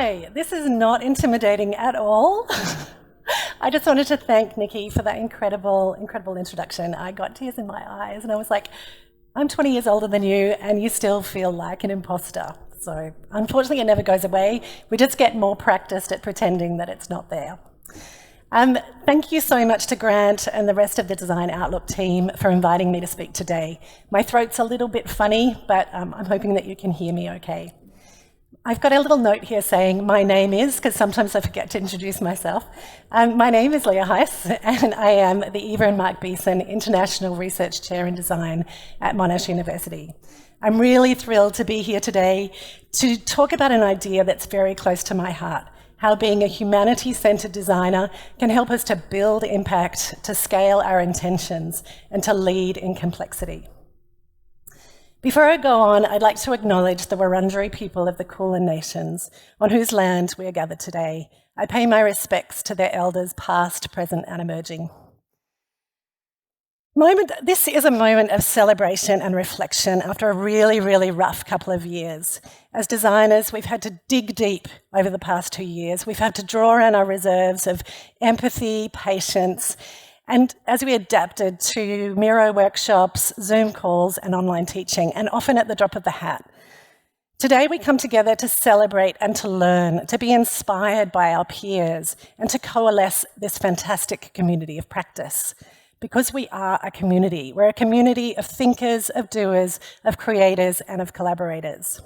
Hi, this is not intimidating at all. I just wanted to thank Nikki for that incredible introduction. I got tears in my eyes and I was like, I'm 20 years older than you and you still feel like an imposter. So unfortunately it never goes away. We just get more practiced at pretending that it's not there. Thank you so much to Grant and the rest of the Design Outlook team for inviting me to speak today. My throat's a little bit funny, but I'm hoping that you can hear me okay. I've got a little note here saying my name is, because sometimes I forget to introduce myself. My name is Leah Heiss, and I am the Eva and Mark Beeson International Research Chair in Design at Monash University. I'm really thrilled to be here today to talk about an idea that's very close to my heart, how being a humanity-centred designer can help us to build impact, to scale our intentions, and to lead in complexity. Before I go on, I'd like to acknowledge the Wurundjeri people of the Kulin Nations, on whose land we are gathered today. I pay my respects to their elders past, present and emerging. This is a moment of celebration and reflection after a really, really rough couple of years. As designers, we've had to dig deep over the past 2 years. We've had to draw on our reserves of empathy, patience, and as we adapted to Miro workshops, Zoom calls and online teaching, and often at the drop of the hat. Today we come together to celebrate and to learn, to be inspired by our peers, and to coalesce this fantastic community of practice. Because we are a community. We're a community of thinkers, of doers, of creators, and of collaborators.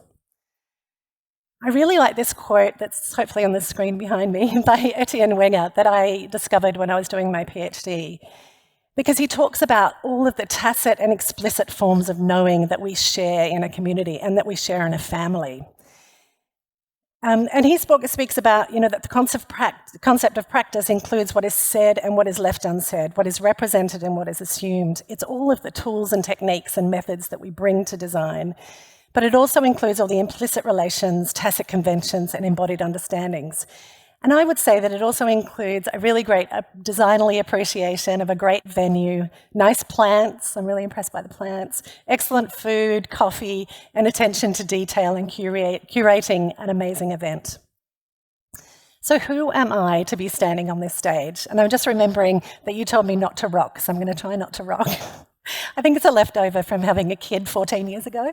I really like this quote that's hopefully on the screen behind me by Etienne Wenger that I discovered when I was doing my PhD, because he talks about all of the tacit and explicit forms of knowing that we share in a community and that we share in a family. And his book speaks about, that the concept of practice includes what is said and what is left unsaid, what is represented and what is assumed. It's all of the tools and techniques and methods that we bring to design. But it also includes all the implicit relations, tacit conventions, and embodied understandings. And I would say that it also includes a really great designerly appreciation of a great venue, nice plants, I'm really impressed by the plants, excellent food, coffee, and attention to detail and curating an amazing event. So who am I to be standing on this stage? And I'm just remembering that you told me not to rock, so I'm going to try not to rock. I think it's a leftover from having a kid 14 years ago.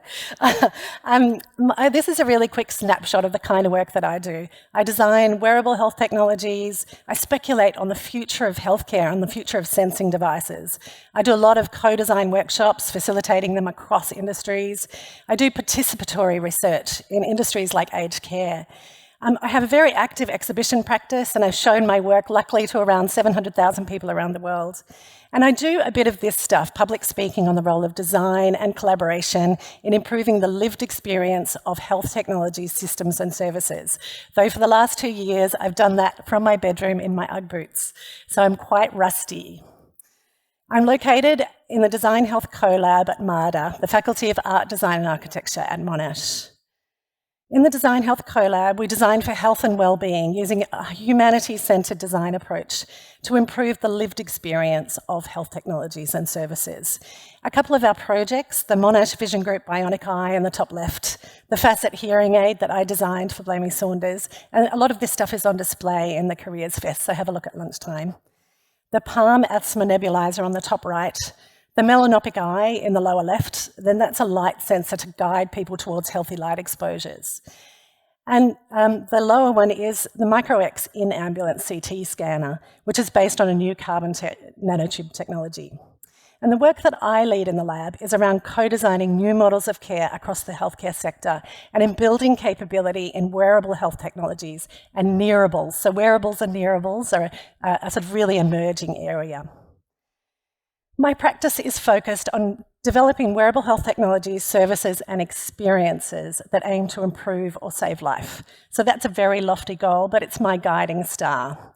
This is a really quick snapshot of the kind of work that I do. I design wearable health technologies. I speculate on the future of healthcare and the future of sensing devices. I do a lot of co-design workshops, facilitating them across industries. I do participatory research in industries like aged care. I have a very active exhibition practice and I've shown my work, luckily, to around 700,000 people around the world. And I do a bit of this stuff, public speaking on the role of design and collaboration in improving the lived experience of health technologies, systems and services. Though for the last 2 years, I've done that from my bedroom in my Ugg boots. So I'm quite rusty. I'm located in the Design Health Co-Lab at MARDA, the Faculty of Art, Design and Architecture at Monash. In the Design Health Co-Lab, we design for health and well-being using a humanity-centred design approach to improve the lived experience of health technologies and services. A couple of our projects, the Monash Vision Group Bionic Eye in the top left, the Facet hearing aid that I designed for Blamey Saunders, and a lot of this stuff is on display in the Careers Fest, so have a look at lunchtime. The Palm Asthma Nebulizer on the top right, the melanopic eye in the lower left, then that's a light sensor to guide people towards healthy light exposures. And the lower one is the MicroX in-ambulance CT scanner, which is based on a new carbon nanotube technology. And the work that I lead in the lab is around co-designing new models of care across the healthcare sector and in building capability in wearable health technologies and nearables. So wearables and nearables are a sort of really emerging area. My practice is focused on developing wearable health technologies, services and experiences that aim to improve or save life. So that's a very lofty goal, but it's my guiding star.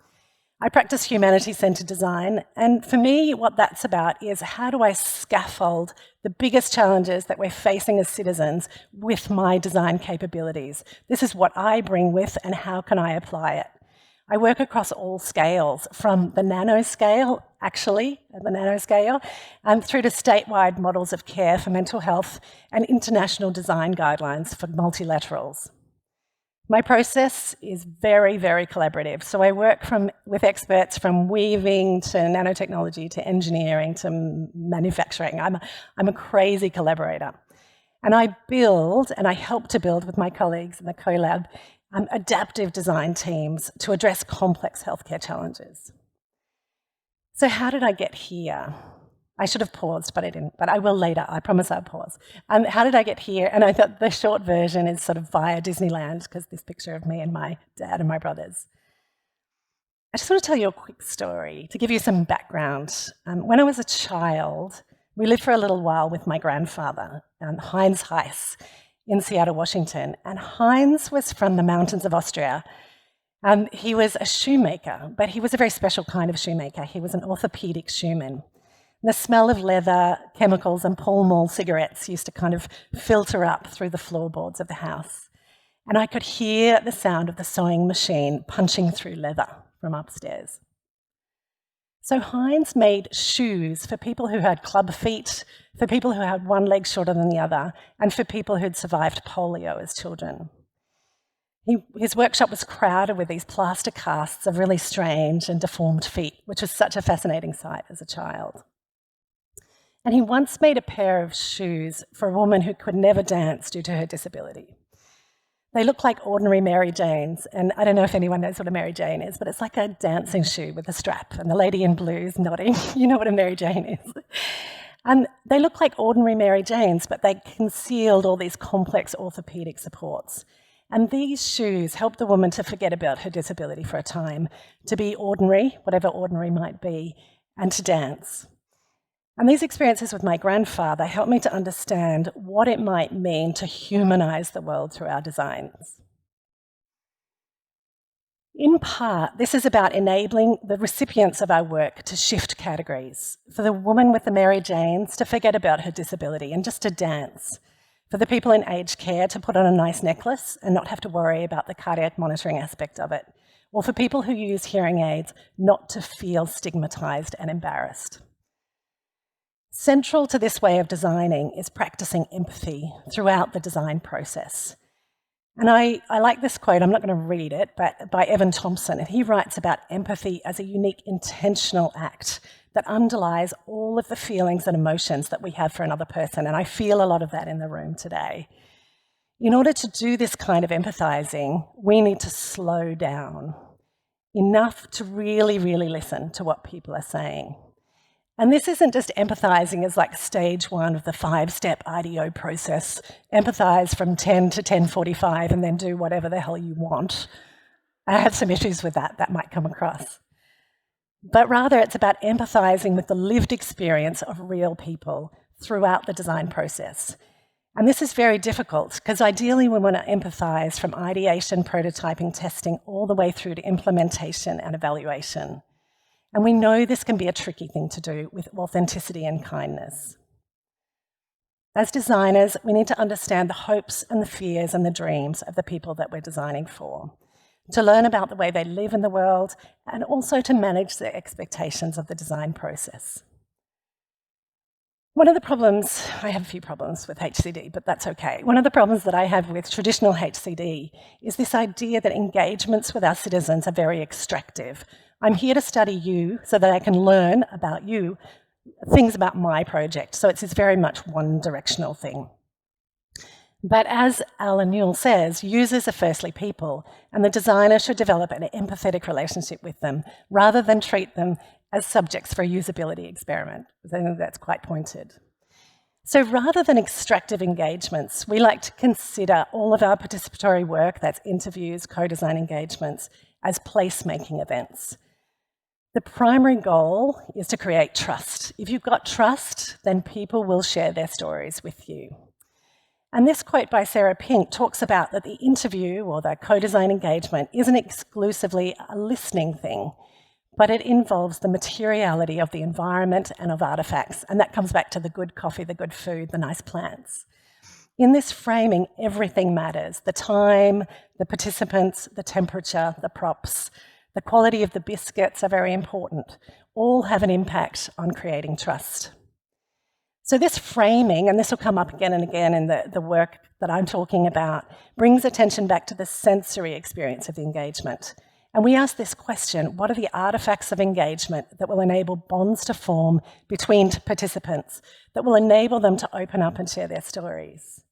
I practice humanity-centred design, and for me, what that's about is how do I scaffold the biggest challenges that we're facing as citizens with my design capabilities? This is what I bring with, and how can I apply it? I work across all scales, from the nanoscale, through to statewide models of care for mental health and international design guidelines for multilaterals. My process is very, very collaborative. So I work with experts from weaving to nanotechnology to engineering to manufacturing. I'm a crazy collaborator. And I build, and I help to build with my colleagues in the CoLab, adaptive design teams to address complex healthcare challenges. So how did I get here? I should have paused, but I didn't. But I will later. I promise I'll pause. How did I get here? And I thought the short version is sort of via Disneyland, because this picture of me and my dad and my brothers. I just want to tell you a quick story to give you some background. When I was a child, we lived for a little while with my grandfather, Heiss, in Seattle, Washington. And Heiss was from the mountains of Austria. He was a shoemaker, but he was a very special kind of shoemaker. He was an orthopedic shoeman. The smell of leather, chemicals, and Pall Mall cigarettes used to kind of filter up through the floorboards of the house. And I could hear the sound of the sewing machine punching through leather from upstairs. So Heiss made shoes for people who had club feet, for people who had one leg shorter than the other, and for people who'd survived polio as children. His workshop was crowded with these plaster casts of really strange and deformed feet, which was such a fascinating sight as a child. And he once made a pair of shoes for a woman who could never dance due to her disability. They look like ordinary Mary Janes, and I don't know if anyone knows what a Mary Jane is, but it's like a dancing shoe with a strap, and the lady in blue is nodding. You know what a Mary Jane is. And they look like ordinary Mary Janes, but they concealed all these complex orthopedic supports. And these shoes helped the woman to forget about her disability for a time, to be ordinary, whatever ordinary might be, and to dance. And these experiences with my grandfather helped me to understand what it might mean to humanize the world through our designs. In part, this is about enabling the recipients of our work to shift categories. For the woman with the Mary Janes to forget about her disability and just to dance. For the people in aged care to put on a nice necklace and not have to worry about the cardiac monitoring aspect of it. Or for people who use hearing aids not to feel stigmatized and embarrassed. Central to this way of designing is practicing empathy throughout the design process. And I like this quote, I'm not going to read it, but by Evan Thompson, and he writes about empathy as a unique intentional act that underlies all of the feelings and emotions that we have for another person, and I feel a lot of that in the room today. In order to do this kind of empathizing, we need to slow down enough to really, really listen to what people are saying. And this isn't just empathizing as like stage 1 of the 5-step IDEO process, empathize from 10 to 10:45 and then do whatever the hell you want. I have some issues with that might come across. But rather it's about empathizing with the lived experience of real people throughout the design process. And this is very difficult because ideally we want to empathize from ideation, prototyping, testing, all the way through to implementation and evaluation. And we know this can be a tricky thing to do with authenticity and kindness. As designers, we need to understand the hopes and the fears and the dreams of the people that we're designing for, to learn about the way they live in the world, and also to manage the expectations of the design process. One of the problems, I have a few problems with HCD, but that's okay. One of the problems that I have with traditional HCD is this idea that engagements with our citizens are very extractive. I'm here to study you so that I can learn about you, things about my project. So it's this very much one-directional thing. But as Alan Newell says, users are firstly people, and the designer should develop an empathetic relationship with them rather than treat them as subjects for a usability experiment. I think that's quite pointed. So rather than extractive engagements, we like to consider all of our participatory work, that's interviews, co-design engagements, as placemaking events. The primary goal is to create trust. If you've got trust, then people will share their stories with you. And this quote by Sarah Pink talks about that the interview or the co-design engagement isn't exclusively a listening thing, but it involves the materiality of the environment and of artifacts. And that comes back to the good coffee, the good food, the nice plants. In this framing, everything matters. The time, the participants, the temperature, the props, the quality of the biscuits are very important. All have an impact on creating trust. So this framing, and this will come up again and again in the work that I'm talking about, brings attention back to the sensory experience of the engagement. And we ask this question: what are the artifacts of engagement that will enable bonds to form between participants, that will enable them to open up and share their stories?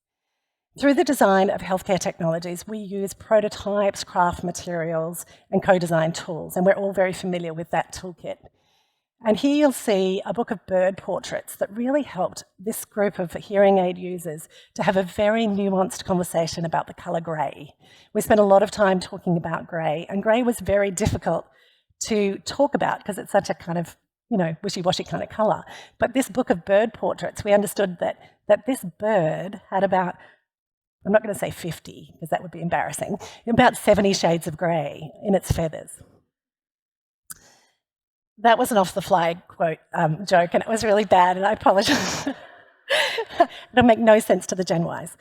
Through the design of healthcare technologies, we use prototypes, craft materials, and co-design tools, and we're all very familiar with that toolkit. And here you'll see a book of bird portraits that really helped this group of hearing aid users to have a very nuanced conversation about the colour grey. We spent a lot of time talking about grey, and grey was very difficult to talk about because it's such a kind of, wishy-washy kind of colour. But this book of bird portraits, we understood that this bird had about, I'm not going to say 50, because that would be embarrassing, about 70 shades of grey in its feathers. That was an off-the-fly quote joke, and it was really bad, and I apologise. It'll make no sense to the Gen Ys.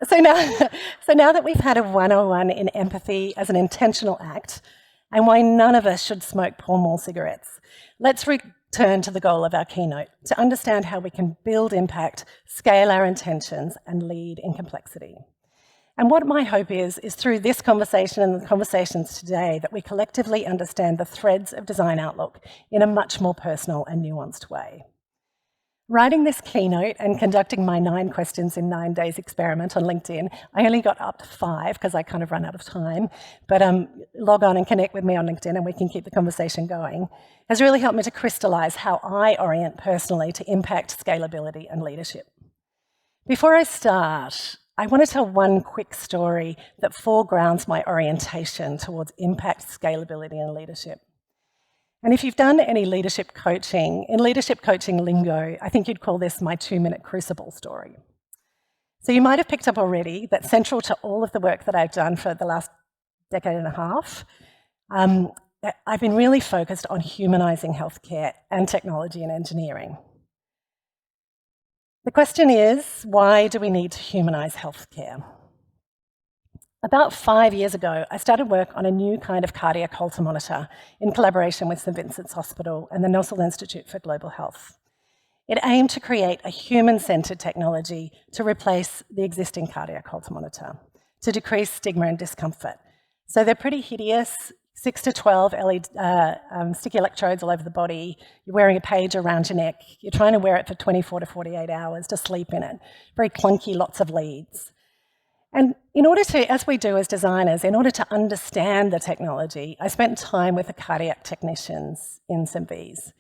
So now that we've had a 101 in empathy as an intentional act, and why none of us should smoke Pall Mall cigarettes, let's return to the goal of our keynote, to understand how we can build impact, scale our intentions, and lead in complexity. And what my hope is through this conversation and the conversations today, that we collectively understand the threads of design outlook in a much more personal and nuanced way. Writing this keynote and conducting my 9 questions in 9 days experiment on LinkedIn, I only got up to 5 because I kind of ran out of time, but log on and connect with me on LinkedIn and we can keep the conversation going, has really helped me to crystallise how I orient personally to impact, scalability and leadership. Before I start, I want to tell one quick story that foregrounds my orientation towards impact, scalability and leadership. And if you've done any leadership coaching, in leadership coaching lingo, I think you'd call this my 2-minute crucible story. So you might have picked up already that central to all of the work that I've done for the last decade and a half, I've been really focused on humanising healthcare and technology and engineering. The question is, why do we need to humanise healthcare? About 5 years ago, I started work on a new kind of cardiac Holter monitor in collaboration with St Vincent's Hospital and the Nossal Institute for Global Health. It aimed to create a human-centred technology to replace the existing cardiac Holter monitor, to decrease stigma and discomfort. So they're pretty hideous, 6 to 12 LED, sticky electrodes all over the body. You're wearing a page around your neck. You're trying to wear it for 24 to 48 hours to sleep in it. Very clunky, lots of leads. And in order to, as we do as designers, in order to understand the technology, I spent time with the cardiac technicians in St V's.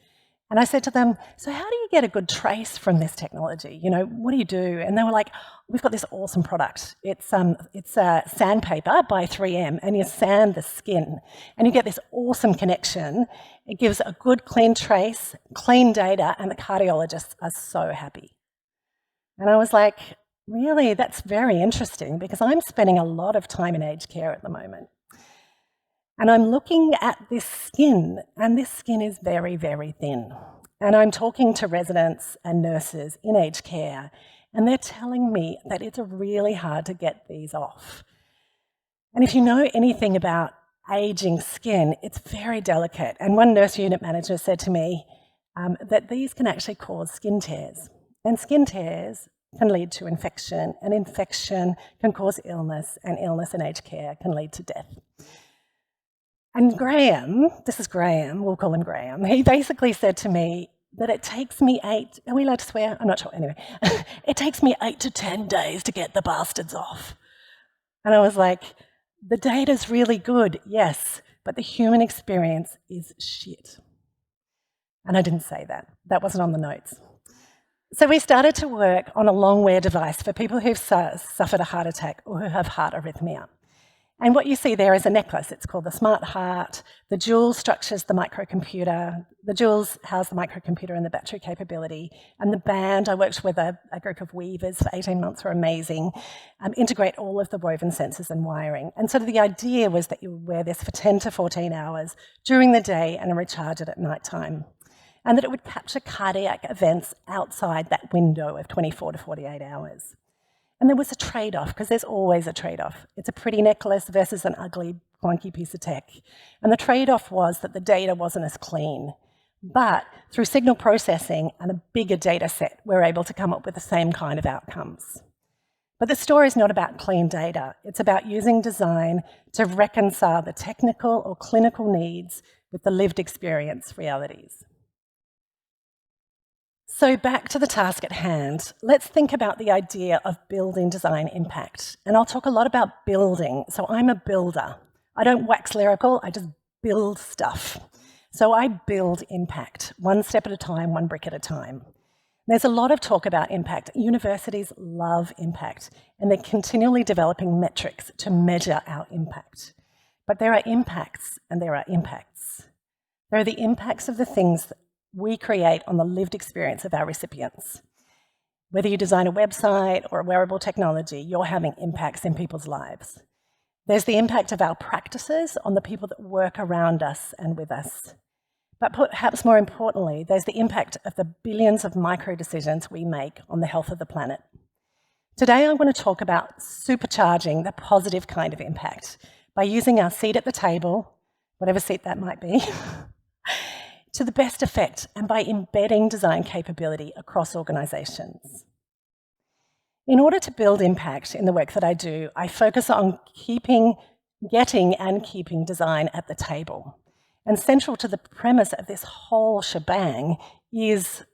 And I said to them, so how do you get a good trace from this technology? What do you do? And they were like, we've got this awesome product. It's sandpaper by 3M, and you sand the skin, and you get this awesome connection. It gives a good, clean trace, clean data, and the cardiologists are so happy. And I was like, really, that's very interesting, because I'm spending a lot of time in aged care at the moment. And I'm looking at this skin, and this skin is very, very thin. And I'm talking to residents and nurses in aged care, and they're telling me that it's really hard to get these off. And if you know anything about aging skin, it's very delicate. And one nurse unit manager said to me that these can actually cause skin tears. And skin tears can lead to infection, and infection can cause illness, and illness in aged care can lead to death. And Graham, this is Graham, we'll call him Graham, he basically said to me that it takes me are we allowed to swear? I'm not sure, anyway. It takes me 8 to 10 days to get the bastards off. And I was like, the data's really good, yes, but the human experience is shit. And I didn't say that. That wasn't on the notes. So we started to work on a long-wear device for people who've suffered a heart attack or who have heart arrhythmia. And what you see there is a necklace. It's called the Smart Heart. The jewel structures the microcomputer. The jewels house the microcomputer and the battery capability. And the band, I worked with a group of weavers for 18 months, were amazing, integrate all of the woven sensors and wiring. And sort of the idea was that you would wear this for 10 to 14 hours during the day and recharge it at night time. And that it would capture cardiac events outside that window of 24 to 48 hours. And there was a trade-off, because there's always a trade-off. It's a pretty necklace versus an ugly, clunky piece of tech. And the trade-off was that the data wasn't as clean. But through signal processing and a bigger data set, we're able to come up with the same kind of outcomes. But the story is not about clean data. It's about using design to reconcile the technical or clinical needs with the lived experience realities. So back to the task at hand, let's think about the idea of building design impact. And I'll talk a lot about building. So I'm a builder. I don't wax lyrical, I just build stuff. So I build impact, one step at a time, one brick at a time. There's a lot of talk about impact. Universities love impact, and they're continually developing metrics to measure our impact. But there are impacts and there are impacts. There are the impacts of the things that we create on the lived experience of our recipients. Whether you design a website or a wearable technology, you're having impacts in people's lives. There's the impact of our practices on the people that work around us and with us. But perhaps more importantly, there's the impact of the billions of micro decisions we make on the health of the planet. Today, I want to talk about supercharging the positive kind of impact by using our seat at the table, whatever seat that might be, to the best effect, and by embedding design capability across organisations. In order to build impact in the work that I do, I focus on getting and keeping design at the table. And central to the premise of this whole shebang is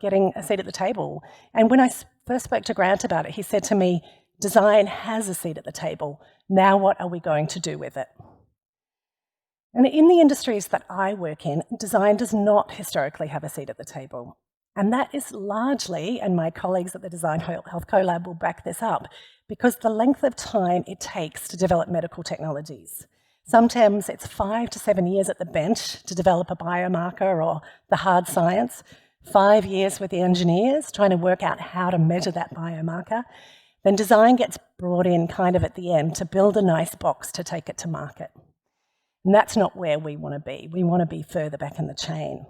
getting a seat at the table. And when I first spoke to Grant about it, he said to me, design has a seat at the table. Now what are we going to do with it? And in the industries that I work in, design does not historically have a seat at the table. And that is largely, and my colleagues at the Design Health CoLab will back this up, because the length of time it takes to develop medical technologies. Sometimes it's 5 to 7 years at the bench to develop a biomarker or the hard science, 5 years with the engineers trying to work out how to measure that biomarker. Then design gets brought in kind of at the end to build a nice box to take it to market. And that's not where we want to be. We want to be further back in the chain.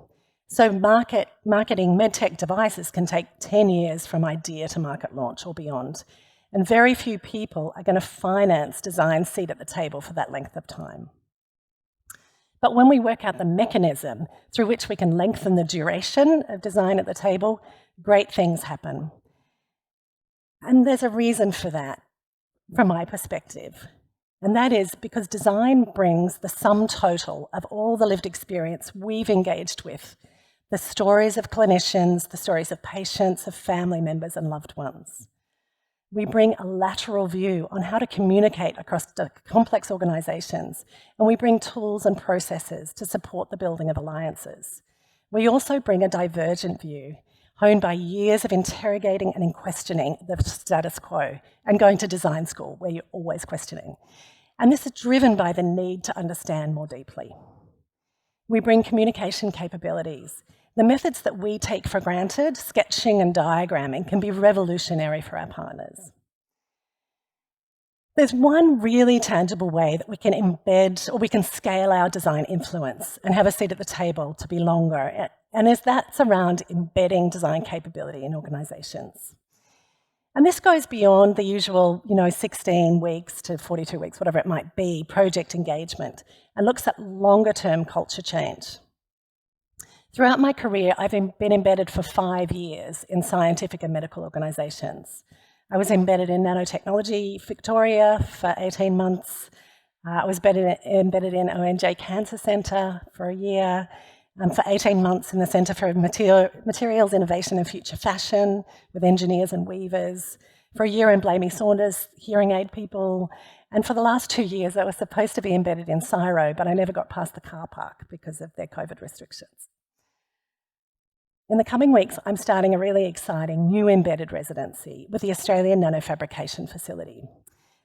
So marketing medtech devices can take 10 years from idea to market launch or beyond. And very few people are going to finance design's seat at the table for that length of time. But when we work out the mechanism through which we can lengthen the duration of design at the table, great things happen. And there's a reason for that, from my perspective. And that is because design brings the sum total of all the lived experience we've engaged with, the stories of clinicians, the stories of patients, of family members and loved ones. We bring a lateral view on how to communicate across complex organisations, and we bring tools and processes to support the building of alliances. We also bring a divergent view, honed by years of interrogating and questioning the status quo and going to design school where you're always questioning. And this is driven by the need to understand more deeply. We bring communication capabilities. The methods that we take for granted, sketching and diagramming, can be revolutionary for our partners. There's one really tangible way that we can embed or we can scale our design influence and have a seat at the table to be longer, and that's around embedding design capability in organisations. And this goes beyond the usual 16 weeks to 42 weeks, whatever it might be, project engagement, and looks at longer-term culture change. Throughout my career, I've been embedded for 5 years in scientific and medical organisations. I was embedded in nanotechnology Victoria for 18 months. I was embedded in ONJ Cancer Centre for a year, for 18 months in the Centre for Materials Innovation and Future Fashion with engineers and weavers, for a year in Blamey Saunders hearing aid people, and for the last 2 years I was supposed to be embedded in Cyro, but I never got past the car park because of their COVID restrictions. In the coming weeks, I'm starting a really exciting new embedded residency with the Australian Nanofabrication Facility.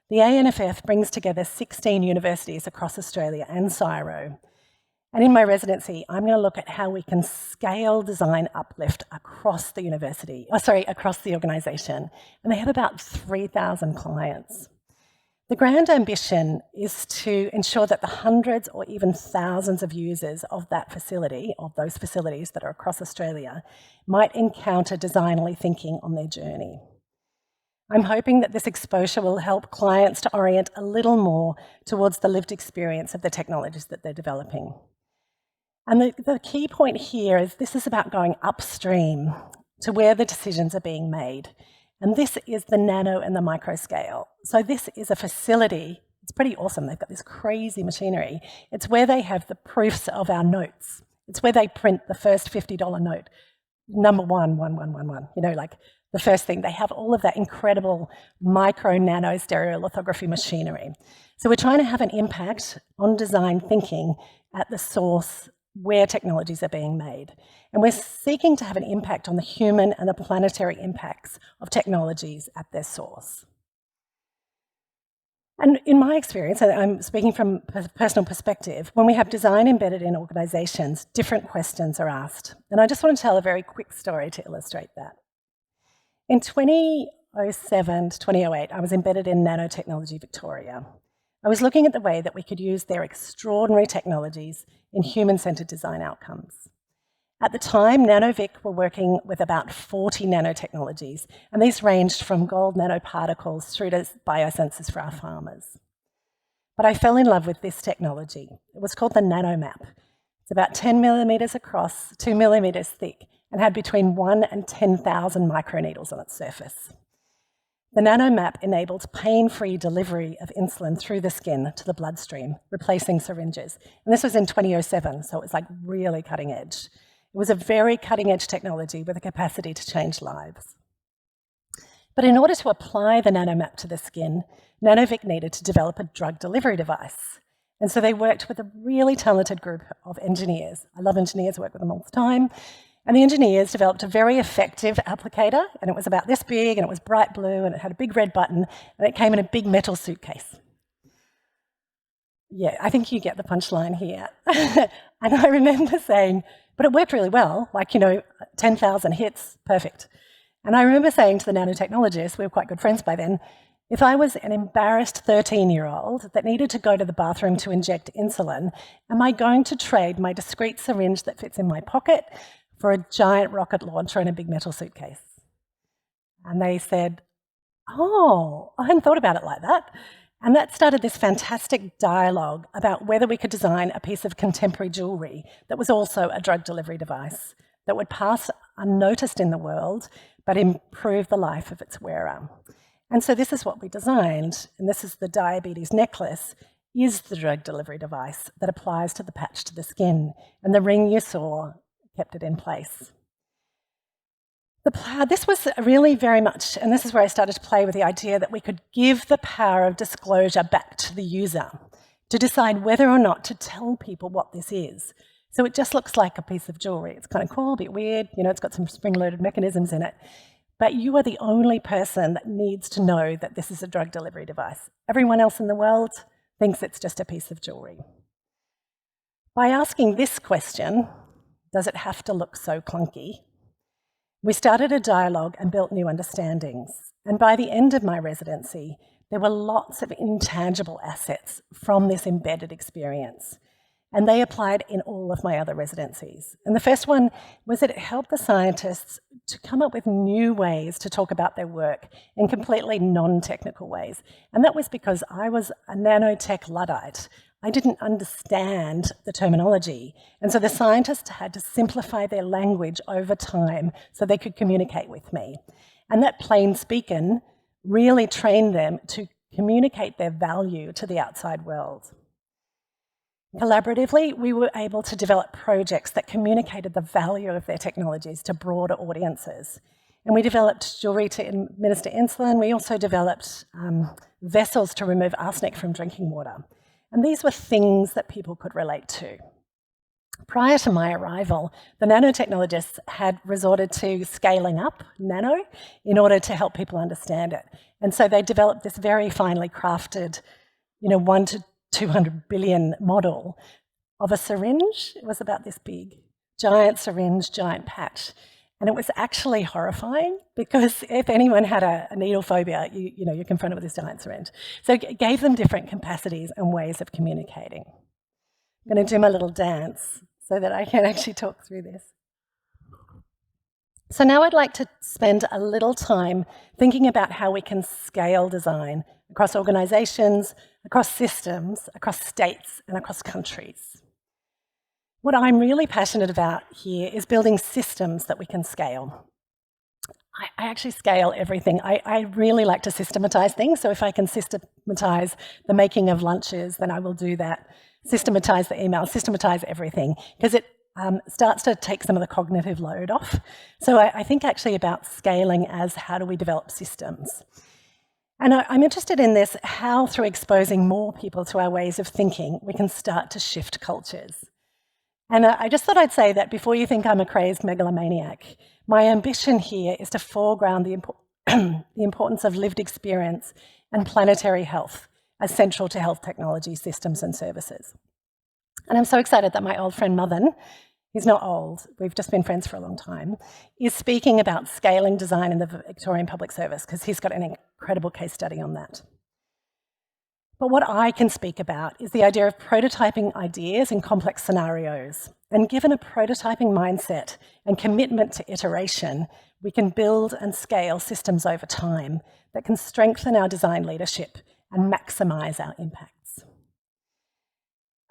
The ANFF brings together 16 universities across Australia and Cyro. And in my residency, I'm going to look at how we can scale design uplift across the across the organisation. And they have about 3,000 clients. The grand ambition is to ensure that the hundreds or even thousands of users of that facility, of those facilities that are across Australia, might encounter designally thinking on their journey. I'm hoping that this exposure will help clients to orient a little more towards the lived experience of the technologies that they're developing. And the key point here is this is about going upstream to where the decisions are being made. And this is the nano and the micro scale. So this is a facility. It's pretty awesome. They've got this crazy machinery. It's where they have the proofs of our notes. It's where they print the first $50 note. Number 1111, like the first thing. They have all of that incredible micro nano stereolithography machinery. So we're trying to have an impact on design thinking at the source where technologies are being made. And we're seeking to have an impact on the human and the planetary impacts of technologies at their source. And in my experience, and I'm speaking from a personal perspective, when we have design embedded in organisations, different questions are asked. And I just want to tell a very quick story to illustrate that. In 2007 to 2008, I was embedded in Nanotechnology Victoria. I was looking at the way that we could use their extraordinary technologies in human-centred design outcomes. At the time, NanoVic were working with about 40 nanotechnologies, and these ranged from gold nanoparticles through to biosensors for our farmers. But I fell in love with this technology. It was called the NanoMap. It's about 10 millimetres across, 2 millimetres thick, and had between 1 and 10,000 microneedles on its surface. The NanoMap enabled pain-free delivery of insulin through the skin to the bloodstream, replacing syringes. And this was in 2007, so it was like really cutting edge. It was a very cutting-edge technology with a capacity to change lives. But in order to apply the NanoMap to the skin, NanoVic needed to develop a drug delivery device. And so they worked with a really talented group of engineers. I love engineers, I work with them all the time. And the engineers developed a very effective applicator, and it was about this big, and it was bright blue, and it had a big red button, and it came in a big metal suitcase. Yeah, I think you get the punchline here. And I remember saying, but it worked really well, 10,000 hits, perfect. And I remember saying to the nanotechnologist, we were quite good friends by then, if I was an embarrassed 13-year-old that needed to go to the bathroom to inject insulin, am I going to trade my discreet syringe that fits in my pocket for a giant rocket launcher in a big metal suitcase? And they said, oh, I hadn't thought about it like that. And that started this fantastic dialogue about whether we could design a piece of contemporary jewellery that was also a drug delivery device that would pass unnoticed in the world, but improve the life of its wearer. And so this is what we designed, and this is the diabetes necklace, is the drug delivery device that applies to the patch to the skin. And the ring you saw kept it in place. This was really very much, and this is where I started to play with the idea that we could give the power of disclosure back to the user to decide whether or not to tell people what this is. So it just looks like a piece of jewellery. It's kind of cool, a bit weird, it's got some spring-loaded mechanisms in it. But you are the only person that needs to know that this is a drug delivery device. Everyone else in the world thinks it's just a piece of jewellery. By asking this question, does it have to look so clunky? We started a dialogue and built new understandings. And by the end of my residency, there were lots of intangible assets from this embedded experience. And they applied in all of my other residencies. And the first one was that it helped the scientists to come up with new ways to talk about their work in completely non-technical ways. And that was because I was a nanotech Luddite. I didn't understand the terminology. And so the scientists had to simplify their language over time so they could communicate with me. And that plain speaking really trained them to communicate their value to the outside world. Collaboratively, we were able to develop projects that communicated the value of their technologies to broader audiences. And we developed jewellery to administer insulin. We also developed vessels to remove arsenic from drinking water. And these were things that people could relate to. Prior to my arrival, the nanotechnologists had resorted to scaling up nano in order to help people understand it. And so they developed this very finely crafted, 1 to 200 billion model of a syringe. It was about this big, giant syringe, giant patch. And it was actually horrifying because if anyone had a needle phobia, you're confronted with this giant syringe. So it gave them different capacities and ways of communicating. I'm going to do my little dance so that I can actually talk through this. So now I'd like to spend a little time thinking about how we can scale design across organisations, across systems, across states, and across countries. What I'm really passionate about here is building systems that we can scale. I actually scale everything. I really like to systematize things. So if I can systematize the making of lunches, then I will do that. Systematize the email, systematize everything, because it starts to take some of the cognitive load off. So I think actually about scaling as how do we develop systems. And I'm interested in this, how through exposing more people to our ways of thinking, we can start to shift cultures. And I just thought I'd say that before you think I'm a crazed megalomaniac, my ambition here is to foreground the importance of lived experience and planetary health as central to health technology systems and services. And I'm so excited that my old friend Mothen, he's not old, we've just been friends for a long time, is speaking about scaling design in the Victorian Public Service, because he's got an incredible case study on that. But what I can speak about is the idea of prototyping ideas in complex scenarios. And given a prototyping mindset and commitment to iteration, we can build and scale systems over time that can strengthen our design leadership and maximise our impacts.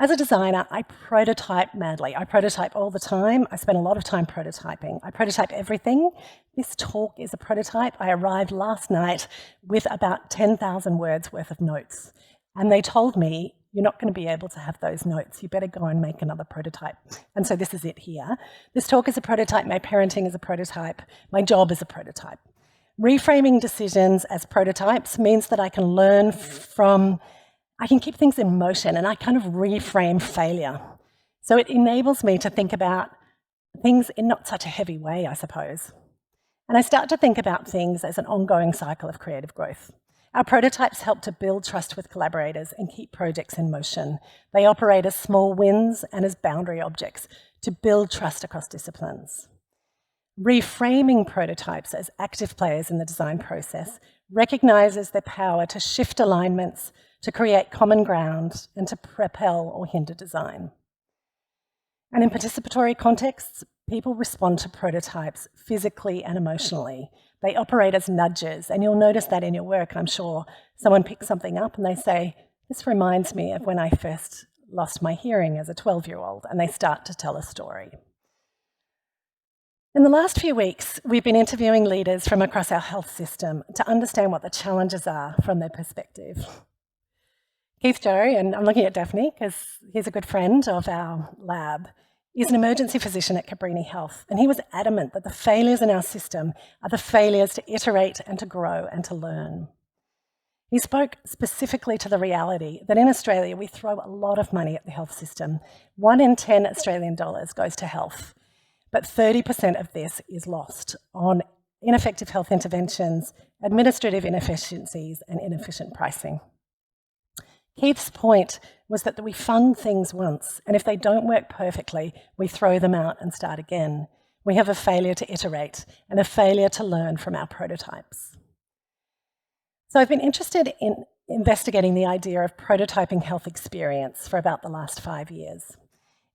As a designer, I prototype madly. I prototype all the time. I spend a lot of time prototyping. I prototype everything. This talk is a prototype. I arrived last night with about 10,000 words worth of notes. And they told me, you're not going to be able to have those notes. You better go and make another prototype. And so this is it here. This talk is a prototype. My parenting is a prototype. My job is a prototype. Reframing decisions as prototypes means that I can learn from, I can keep things in motion, and I kind of reframe failure. So it enables me to think about things in not such a heavy way, I suppose. And I start to think about things as an ongoing cycle of creative growth. Our prototypes help to build trust with collaborators and keep projects in motion. They operate as small wins and as boundary objects to build trust across disciplines. Reframing prototypes as active players in the design process recognises their power to shift alignments, to create common ground, and to propel or hinder design. And in participatory contexts, people respond to prototypes physically and emotionally. They operate as nudges, and you'll notice that in your work, I'm sure. Someone picks something up and they say, this reminds me of when I first lost my hearing as a 12-year-old, and they start to tell a story. In the last few weeks, we've been interviewing leaders from across our health system to understand what the challenges are from their perspective. Keith Joe, and I'm looking at Daphne because he's a good friend of our lab, is an emergency physician at Cabrini Health, and he was adamant that the failures in our system are the failures to iterate and to grow and to learn. He spoke specifically to the reality that in Australia we throw a lot of money at the health system. 1 in 10 Australian dollars goes to health, but 30% of this is lost on ineffective health interventions, administrative inefficiencies, and inefficient pricing. Keith's point was that we fund things once, and if they don't work perfectly, we throw them out and start again. We have a failure to iterate and a failure to learn from our prototypes. So I've been interested in investigating the idea of prototyping health experience for about the last 5 years.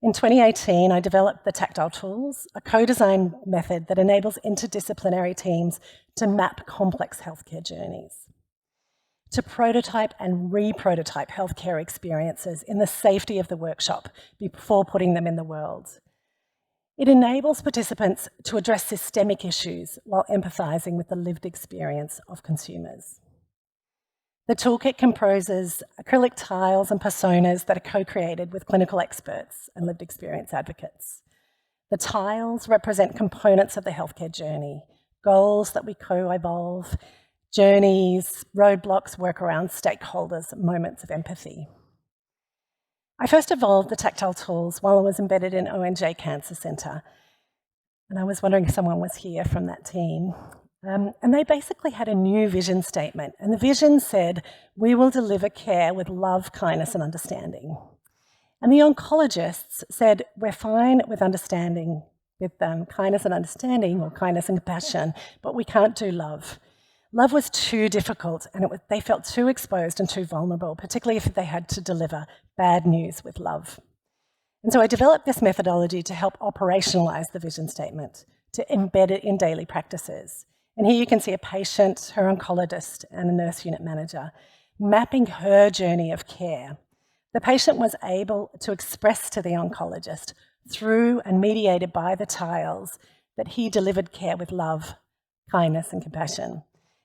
In 2018, I developed the Tactile Tools, a co-design method that enables interdisciplinary teams to map complex healthcare journeys, to prototype and re-prototype healthcare experiences in the safety of the workshop before putting them in the world. It enables participants to address systemic issues while empathising with the lived experience of consumers. The toolkit composes acrylic tiles and personas that are co-created with clinical experts and lived experience advocates. The tiles represent components of the healthcare journey, goals that we co-evolve, journeys, roadblocks, workarounds, stakeholders, moments of empathy. I first evolved the Tactile Tools while I was embedded in ONJ Cancer Centre, and I was wondering if someone was here from that team. And they basically had a new vision statement, and the vision said, "We will deliver care with love, kindness and understanding." And the oncologists said, "We're fine with understanding, with kindness and understanding, or kindness and compassion, but we can't do love." Love was too difficult, and they felt too exposed and too vulnerable, particularly if they had to deliver bad news with love. And so I developed this methodology to help operationalise the vision statement, to embed it in daily practices. And here you can see a patient, her oncologist, and a nurse unit manager mapping her journey of care. The patient was able to express to the oncologist through and mediated by the tiles, that he delivered care with love, kindness and compassion.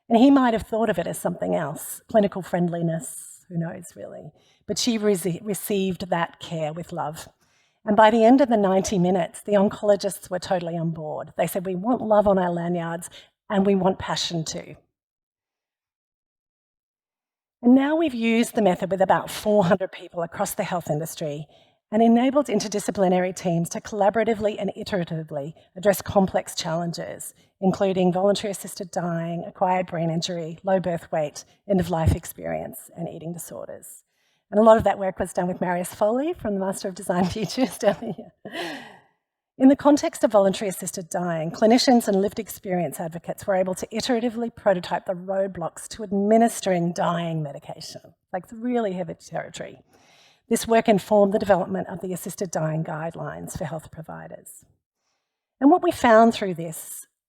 And he might have thought of it as something else, clinical friendliness, who knows really. But she received that care with love. And by the end of the 90 minutes, the oncologists were totally on board. They said, we want love on our lanyards and we want passion too. And now we've used the method with about 400 people across the health industry and enabled interdisciplinary teams to collaboratively and iteratively address complex challenges, including voluntary assisted dying, acquired brain injury, low birth weight, end-of-life experience, and eating disorders. And a lot of that work was done with Marius Foley from the Master of Design Futures down here. In the context of voluntary assisted dying, clinicians and lived experience advocates were able to iteratively prototype the roadblocks to administering dying medication, like really heavy territory. This work informed the development of the assisted dying guidelines for health providers. And what we found through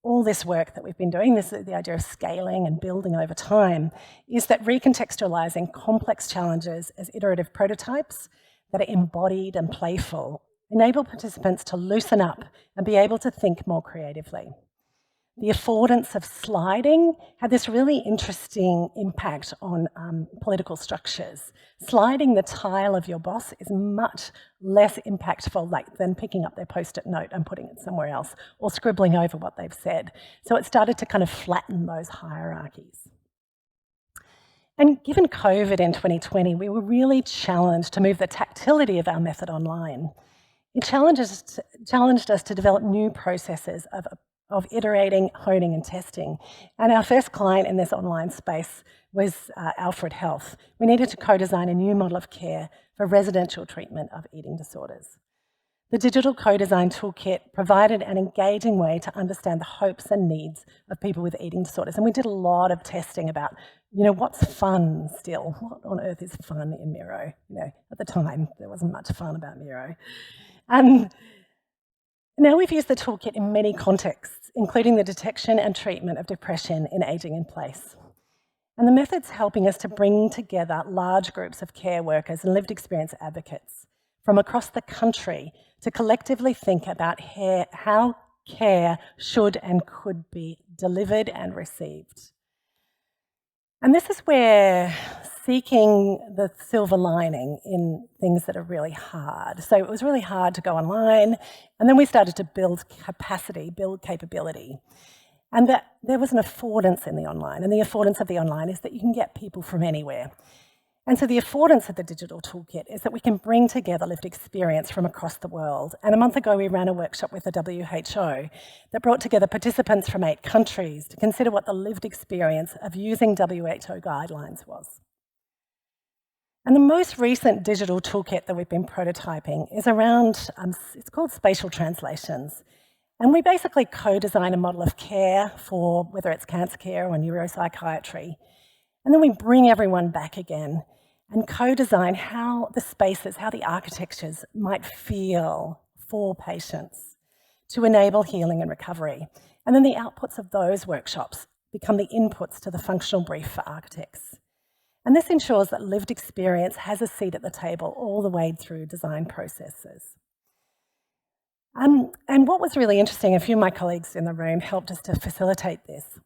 all this work that we've been doing, the idea of scaling and building over time, is that recontextualizing complex challenges as iterative prototypes that are embodied and playful enable participants to loosen up and be able to think more creatively. The affordance of sliding had this really interesting impact on political structures. Sliding the tile of your boss is much less impactful than picking up their post-it note and putting it somewhere else or scribbling over what they've said. So it started to kind of flatten those hierarchies. And given COVID in 2020, we were really challenged to move the tactility of our method online. It challenged us to develop new processes of iterating, honing and testing. And our first client in this online space was Alfred Health. We needed to co-design a new model of care for residential treatment of eating disorders. The digital co-design toolkit provided an engaging way to understand the hopes and needs of people with eating disorders. And we did a lot of testing about, what's fun still? What on earth is fun in Miro? At the time, there wasn't much fun about Miro. Now we've used the toolkit in many contexts, including the detection and treatment of depression in ageing in place. And the method's helping us to bring together large groups of care workers and lived experience advocates from across the country to collectively think about how care should and could be delivered and received. And this is where seeking the silver lining in things that are really hard. So it was really hard to go online, and then we started to build capacity, build capability. And that there was an affordance in the online, and the affordance of the online is that you can get people from anywhere. And so the affordance of the digital toolkit is that we can bring together lived experience from across the world. And a month ago, we ran a workshop with the WHO that brought together participants from 8 countries to consider what the lived experience of using WHO guidelines was. And the most recent digital toolkit that we've been prototyping is around, it's called spatial translations. And we basically co-design a model of care for whether it's cancer care or neuropsychiatry. And then we bring everyone back again and co-design how the spaces, how the architectures might feel for patients to enable healing and recovery. And then the outputs of those workshops become the inputs to the functional brief for architects. And this ensures that lived experience has a seat at the table all the way through design processes. And what was really interesting, a few of my colleagues in the room helped us to facilitate this,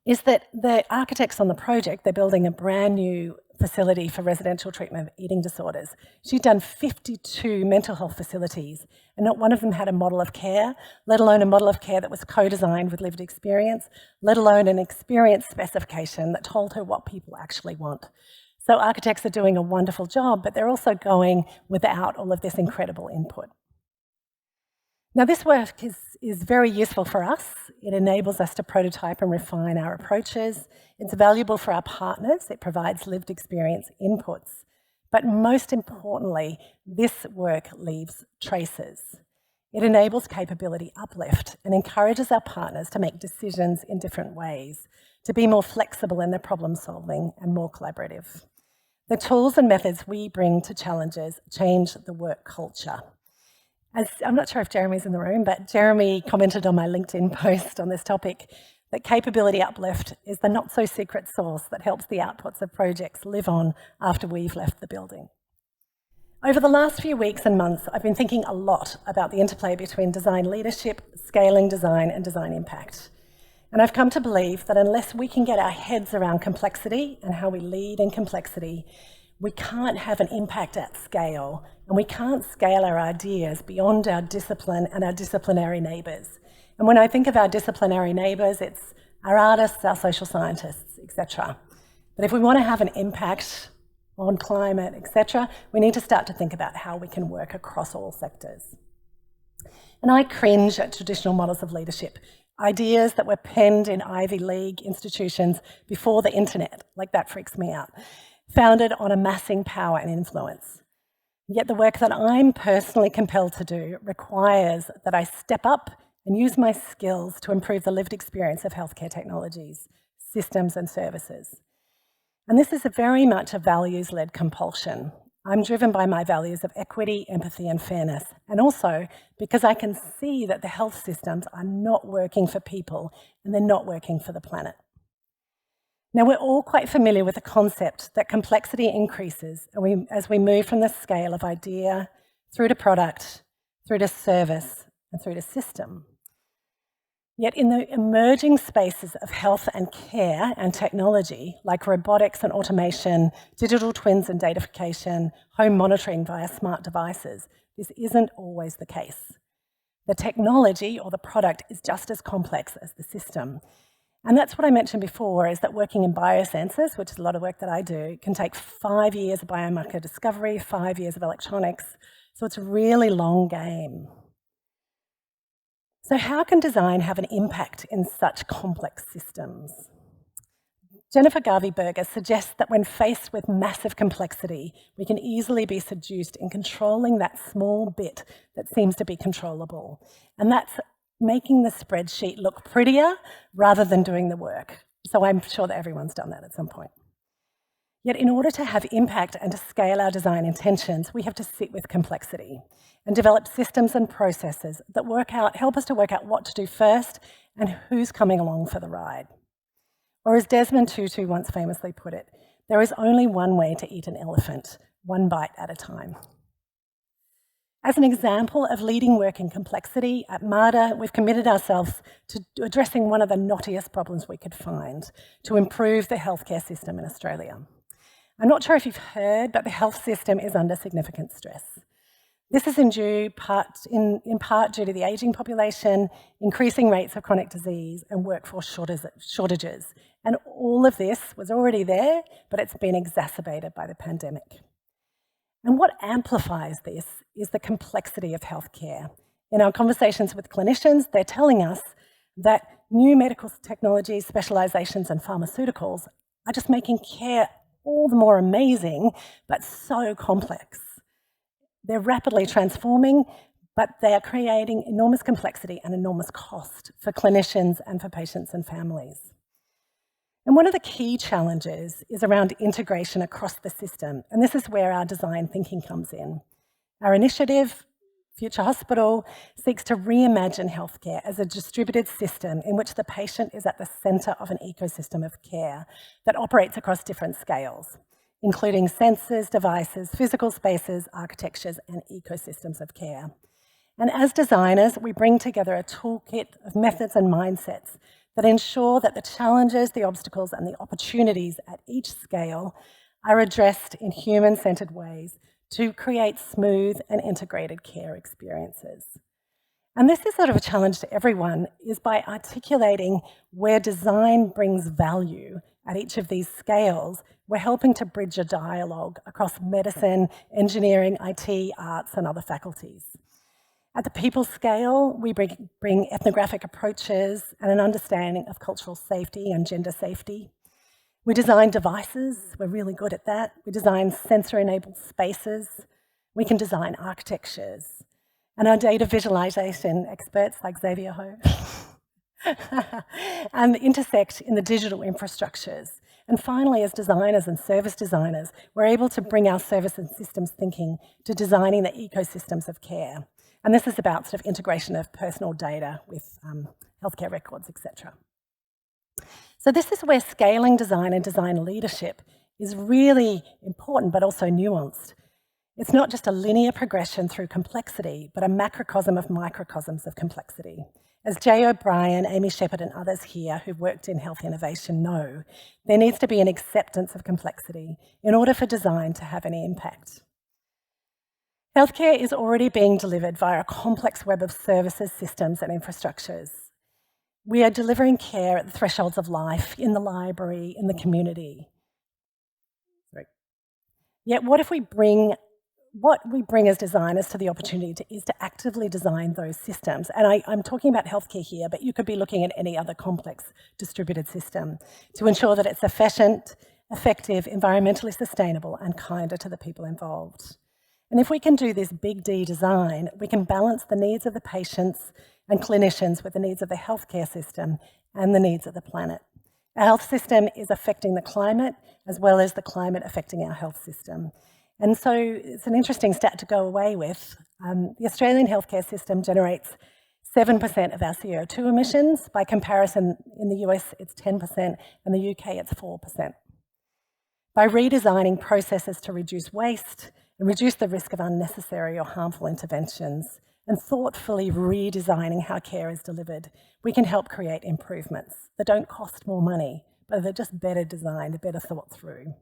is that the architects on the project, they're building a brand new facility for residential treatment of eating disorders. She'd done 52 mental health facilities, and not one of them had a model of care, let alone a model of care that was co-designed with lived experience, let alone an experience specification that told her what people actually want. So architects are doing a wonderful job, but they're also going without all of this incredible input. Now, this work is very useful for us. It enables us to prototype and refine our approaches. It's valuable for our partners. It provides lived experience inputs. But most importantly, this work leaves traces. It enables capability uplift and encourages our partners to make decisions in different ways, to be more flexible in their problem solving and more collaborative. The tools and methods we bring to challenges change the work culture. I'm not sure if Jeremy's in the room, but Jeremy commented on my LinkedIn post on this topic that capability uplift is the not-so-secret sauce that helps the outputs of projects live on after we've left the building. Over the last few weeks and months, I've been thinking a lot about the interplay between design leadership, scaling design, and design impact. And I've come to believe that unless we can get our heads around complexity and how we lead in complexity, we can't have an impact at scale, and we can't scale our ideas beyond our discipline and our disciplinary neighbours. And when I think of our disciplinary neighbours, it's our artists, our social scientists, etc. But if we want to have an impact on climate, etc., we need to start to think about how we can work across all sectors. And I cringe at traditional models of leadership, ideas that were penned in Ivy League institutions before the internet, like that freaks me out, founded on amassing power and influence. Yet the work that I'm personally compelled to do requires that I step up and use my skills to improve the lived experience of healthcare technologies, systems and services. And this is very much a values-led compulsion. I'm driven by my values of equity, empathy and fairness, and also because I can see that the health systems are not working for people and they're not working for the planet. Now, we're all quite familiar with the concept that complexity increases as we move from the scale of idea through to product, through to service, and through to system. Yet in the emerging spaces of health and care and technology, like robotics and automation, digital twins and datafication, home monitoring via smart devices, this isn't always the case. The technology or the product is just as complex as the system. And that's what I mentioned before, is that working in biosensors, which is a lot of work that I do, can take 5 years of biomarker discovery, 5 years of electronics. So it's a really long game. So how can design have an impact in such complex systems? Jennifer Garvey-Berger suggests that when faced with massive complexity, we can easily be seduced in controlling that small bit that seems to be controllable. And that's making the spreadsheet look prettier rather than doing the work. So I'm sure that everyone's done that at some point. Yet in order to have impact and to scale our design intentions, we have to sit with complexity and develop systems and processes that help us to work out what to do first and who's coming along for the ride. Or as Desmond Tutu once famously put it, there is only one way to eat an elephant, one bite at a time. As an example of leading work in complexity, at MARTA, we've committed ourselves to addressing one of the knottiest problems we could find to improve the healthcare system in Australia. I'm not sure if you've heard, but the health system is under significant stress. This is in part due to the ageing population, increasing rates of chronic disease and workforce shortages. And all of this was already there, but it's been exacerbated by the pandemic. And what amplifies this is the complexity of healthcare. In our conversations with clinicians, they're telling us that new medical technologies, specialisations and pharmaceuticals are just making care all the more amazing, but so complex. They're rapidly transforming, but they are creating enormous complexity and enormous cost for clinicians and for patients and families. And one of the key challenges is around integration across the system, and this is where our design thinking comes in. Our initiative, Future Hospital, seeks to reimagine healthcare as a distributed system in which the patient is at the centre of an ecosystem of care that operates across different scales, including sensors, devices, physical spaces, architectures, and ecosystems of care. And as designers, we bring together a toolkit of methods and mindsets that ensure that the challenges, the obstacles, and the opportunities at each scale are addressed in human-centred ways to create smooth and integrated care experiences. And this is sort of a challenge to everyone, is by articulating where design brings value at each of these scales, we're helping to bridge a dialogue across medicine, engineering, IT, arts, and other faculties. At the people scale, we bring ethnographic approaches and an understanding of cultural safety and gender safety. We design devices, we're really good at that. We design sensor-enabled spaces. We can design architectures. And our data visualization experts like Xavier Ho intersect in the digital infrastructures. And finally, as designers and service designers, we're able to bring our service and systems thinking to designing the ecosystems of care. And this is about sort of integration of personal data with healthcare records, etc. So this is where scaling design and design leadership is really important, but also nuanced. It's not just a linear progression through complexity, but a macrocosm of microcosms of complexity. As Jay O'Brien, Amy Shepherd and others here who've worked in health innovation know, there needs to be an acceptance of complexity in order for design to have any impact. Healthcare is already being delivered via a complex web of services, systems and infrastructures. We are delivering care at the thresholds of life, in the library, in the community. Yet what we bring as designers to the opportunity is to actively design those systems. And I'm talking about healthcare here, but you could be looking at any other complex distributed system to ensure that it's efficient, effective, environmentally sustainable and kinder to the people involved. And if we can do this big D design, we can balance the needs of the patients and clinicians with the needs of the healthcare system and the needs of the planet. Our health system is affecting the climate as well as the climate affecting our health system. And so it's an interesting stat to go away with. The Australian healthcare system generates 7% of our CO2 emissions. By comparison, in the US, it's 10%, and the UK, it's 4%. By redesigning processes to reduce waste and reduce the risk of unnecessary or harmful interventions, and thoughtfully redesigning how care is delivered, we can help create improvements that don't cost more money, but they're just better designed, better thought through.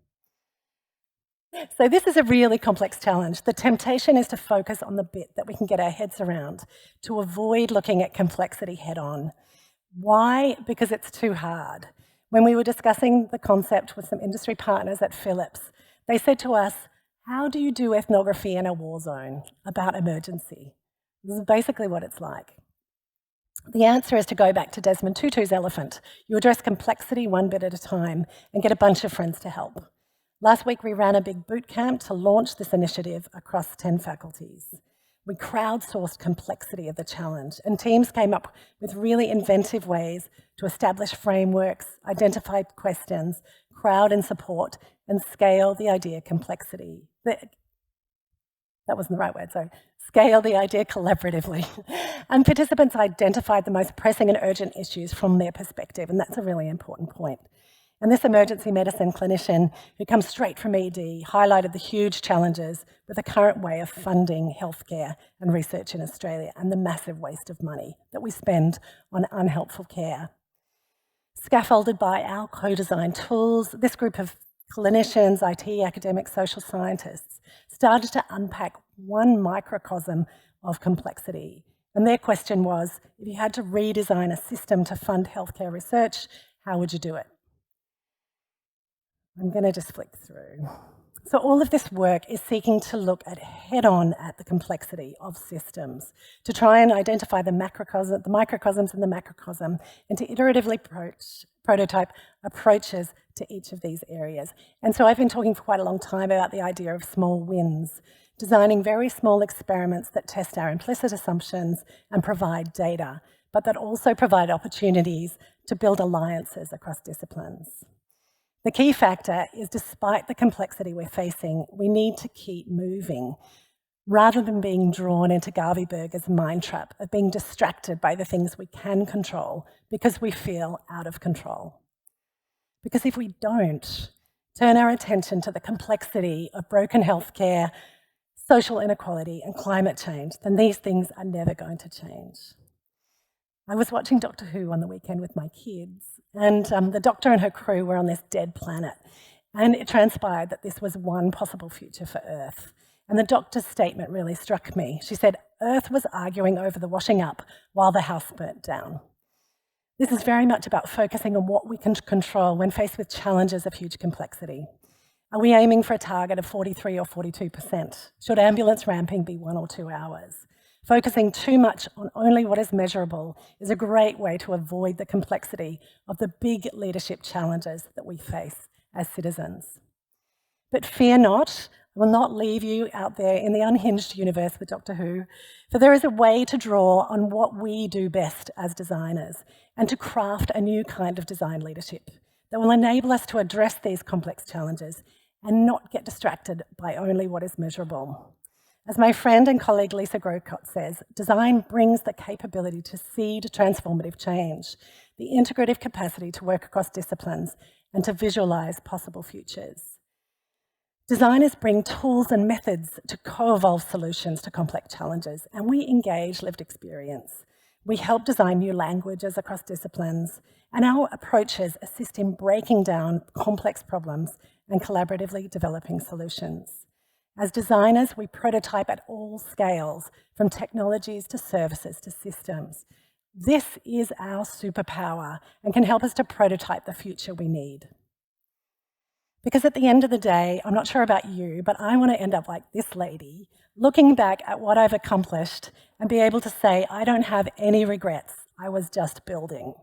So this is a really complex challenge. The temptation is to focus on the bit that we can get our heads around, to avoid looking at complexity head on. Why? Because it's too hard. When we were discussing the concept with some industry partners at Philips, they said to us, how do you do ethnography in a war zone about emergency? This is basically what it's like. The answer is to go back to Desmond Tutu's elephant. You address complexity one bit at a time and get a bunch of friends to help. Last week, we ran a big boot camp to launch this initiative across 10 faculties. We crowdsourced complexity of the challenge, and teams came up with really inventive ways to establish frameworks, identify questions, crowd and support, and scale the idea complexity. That wasn't the right word, sorry. Scale the idea collaboratively. And participants identified the most pressing and urgent issues from their perspective, and that's a really important point. And this emergency medicine clinician, who comes straight from ED, highlighted the huge challenges with the current way of funding healthcare and research in Australia and the massive waste of money that we spend on unhelpful care. Scaffolded by our co-design tools, this group of clinicians, IT, academics, social scientists started to unpack one microcosm of complexity. And their question was, if you had to redesign a system to fund healthcare research, how would you do it? I'm going to just flick through. So all of this work is seeking to look head-on at the complexity of systems, to try and identify the microcosms and the macrocosm, and to iteratively prototype approaches to each of these areas. And so I've been talking for quite a long time about the idea of small wins, designing very small experiments that test our implicit assumptions and provide data, but that also provide opportunities to build alliances across disciplines. The key factor is, despite the complexity we're facing, we need to keep moving rather than being drawn into Garvey Berger's mind trap of being distracted by the things we can control because we feel out of control. Because if we don't turn our attention to the complexity of broken healthcare, social inequality and climate change, then these things are never going to change. I was watching Doctor Who on the weekend with my kids, and the Doctor and her crew were on this dead planet, and it transpired that this was one possible future for Earth. And the Doctor's statement really struck me. She said, Earth was arguing over the washing up while the house burnt down. This is very much about focusing on what we can control when faced with challenges of huge complexity. Are we aiming for a target of 43 or 42%? Should ambulance ramping be 1 or 2 hours? Focusing too much on only what is measurable is a great way to avoid the complexity of the big leadership challenges that we face as citizens. But fear not, I will not leave you out there in the unhinged universe with Doctor Who, for there is a way to draw on what we do best as designers and to craft a new kind of design leadership that will enable us to address these complex challenges and not get distracted by only what is measurable. As my friend and colleague Lisa Grocott says, design brings the capability to seed transformative change, the integrative capacity to work across disciplines and to visualise possible futures. Designers bring tools and methods to co-evolve solutions to complex challenges, and we engage lived experience. We help design new languages across disciplines, and our approaches assist in breaking down complex problems and collaboratively developing solutions. As designers, we prototype at all scales, from technologies to services to systems. This is our superpower and can help us to prototype the future we need. Because at the end of the day, I'm not sure about you, but I want to end up like this lady, looking back at what I've accomplished and be able to say, I don't have any regrets. I was just building.